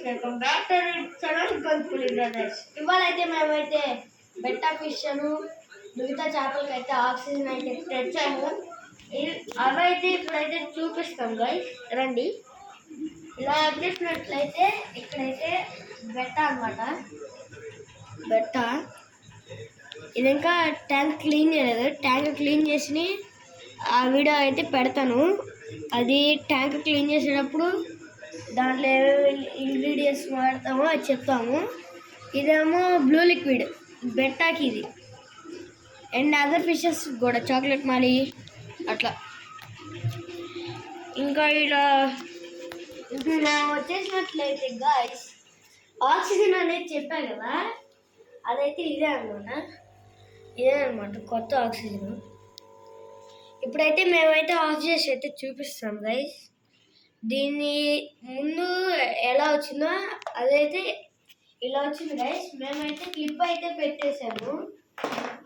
Welcome back to channel Galpuli brothers. ఇవాళ అయితే మేమైతే బెట్టా ఫిష్ అను మిగతా చేపలకి అయితే ఆక్సిజన్ అయితే తెచ్చాము. అవైతే ఇప్పుడైతే చూపిస్తాం గైస్, రండి. ఇలా చేసినట్లయితే ఇక్కడైతే బెట్టా అన్నమాట. బెట్టా ఇది ఇంకా ట్యాంక్ క్లీన్ చేయలేదు. ట్యాంక్ క్లీన్ చేసి ఆ వీడియో అయితే పెడతాను. అది ట్యాంక్ క్లీన్ చేసేటప్పుడు దాంట్లో ఏమేమి ఇంగ్రీడియంట్స్ వాడతామో అది చెప్తాము. ఇదేమో బ్లూ లిక్విడ్ బెట్టాకి ఇది, అండ్ అదర్ ఫిషెస్ కూడా చాక్లెట్ మాలి అట్లా. ఇంకా ఇలా మేము వచ్చేసినట్లయితే గాయ్స్ ఆక్సిజన్ అనేది చెప్పా కదా, అదైతే ఇదే అనమాట కొత్త ఆక్సిజన్. ఇప్పుడైతే మేమైతే ఆక్సిజన్ అయితే చూపిస్తాం గైస్. దీన్ని ముందు ఎలా వచ్చిందో అదైతే ఇలా వచ్చింది గైస్. మేమైతే క్లిప్ అయితే పెట్టేశాము.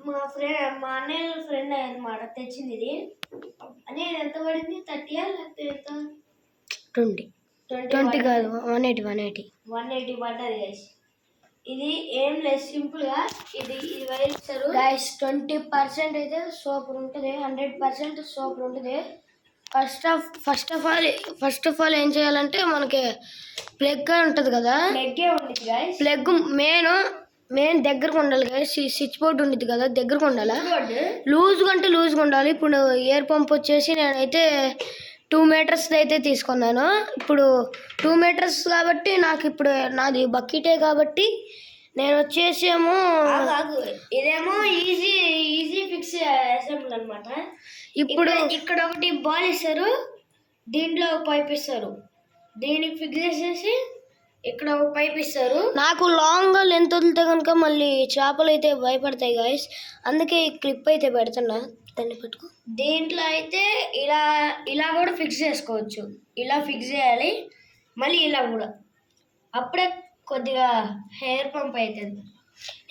మా అన్నయ్య ఫ్రెండ్ అనమాట తెచ్చింది ఇది. అని ఎంత పడింది? 30 లేకపోతే ఎంత? 20 కాదు, 180 పడ్డది గైస్. ఇది ఏం లేదు, సింపుల్గా ఇది వేస్తారు గైస్. 20% అయితే సూపర్ ఉంటుంది, 100% సూపర్ ఉంటుంది. ఫస్ట్ ఆఫ్ ఆల్ ఏం చేయాలంటే మనకి ప్లగ్ ఉంటుంది కదా, ప్లగ్ మెయిన్ దగ్గరకు ఉండాలి గైస్. స్విచ్ బోర్డు ఉంటుంది కదా, దగ్గరకు ఉండాలి. లూజ్గా ఉండాలి. ఇప్పుడు ఎయిర్ పంప్ వచ్చేసి నేనైతే 2 meters అయితే తీసుకున్నాను. ఇప్పుడు 2 meters కాబట్టి నాకు ఇప్పుడు నాది బకెటే కాబట్టి నేను వచ్చేసి ఇదేమో ఈజీ ఫిక్స్ అసెంబ్లీ అనమాట. ఇప్పుడు ఇక్కడ ఒకటి బాల్ ఇస్తారు, దీంట్లో పైప్ ఇస్తారు. దీనికి ఫిక్స్ చేసేసి ఇక్కడ ఒక పైప్ ఇస్తారు. నాకు లాంగ్ లెంత్ వదిలితే కనుక మళ్ళీ చేపలు అయితే భయపడతాయి గాయస్. అందుకే ఈ క్లిప్ అయితే పెడుతున్నా, దాన్ని పెట్టుకో. దీంట్లో అయితే ఇలా కూడా ఫిక్స్ చేసుకోవచ్చు. ఇలా ఫిక్స్ చేయాలి, మళ్ళీ ఇలా కూడా. అప్పుడే కొద్దిగా హెయిర్ పంప్ అవుతుంది.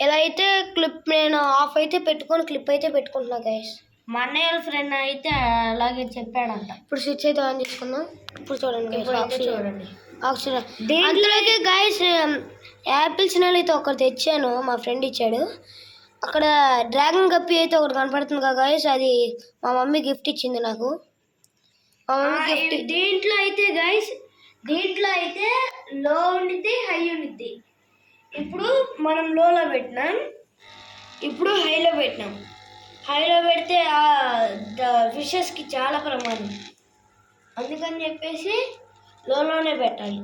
ఇలా అయితే క్లిప్ నేను ఆఫ్ అయితే పెట్టుకొని క్లిప్ అయితే పెట్టుకుంటున్నా గైస్. మా అన్నయ్య ఫ్రెండ్ అయితే అలాగే చెప్పాడంట. ఇప్పుడు స్విచ్ అయితే ఆన్ చేసుకుందాం. ఇప్పుడు చూడండి ఆక్సిజన్. దీంట్లోకి గైస్ యాపిల్స్ అయితే ఒకటి తెచ్చాను, మా ఫ్రెండ్ ఇచ్చాడు. అక్కడ డ్రాగన్ గప్పి అయితే ఒకటి కనపడుతుంది కదా గైస్, అది మా మమ్మీ గిఫ్ట్ ఇచ్చింది నాకు. మా మమ్మీ గిఫ్ట్. దీంట్లో అయితే లో ఉండిద్ది, హై ఉండిద్ది. ఇప్పుడు మనం లోలో పెట్టినాం, ఇప్పుడు హైలో పెట్టినాం. హైలో పెడితే ఫిషెస్కి చాలా ప్రమాదం. అందుకని చెప్పేసి లోలోనే పెట్టాలి.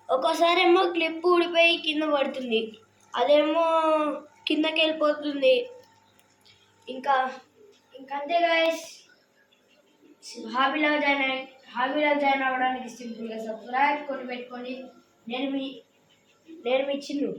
ఒక్కోసారి ఏమో క్లిప్ ఊడిపోయి కింద పడుతుంది, అదేమో కిందకి వెళ్ళిపోతుంది. ఇంకా అంతే గాయస్. హాబీలో జాయిన్ అవ్వడానికి సింపుల్గా సబ్స్క్రైబ్ కొని పెట్టుకోండి. నేను మీ చిన్ను.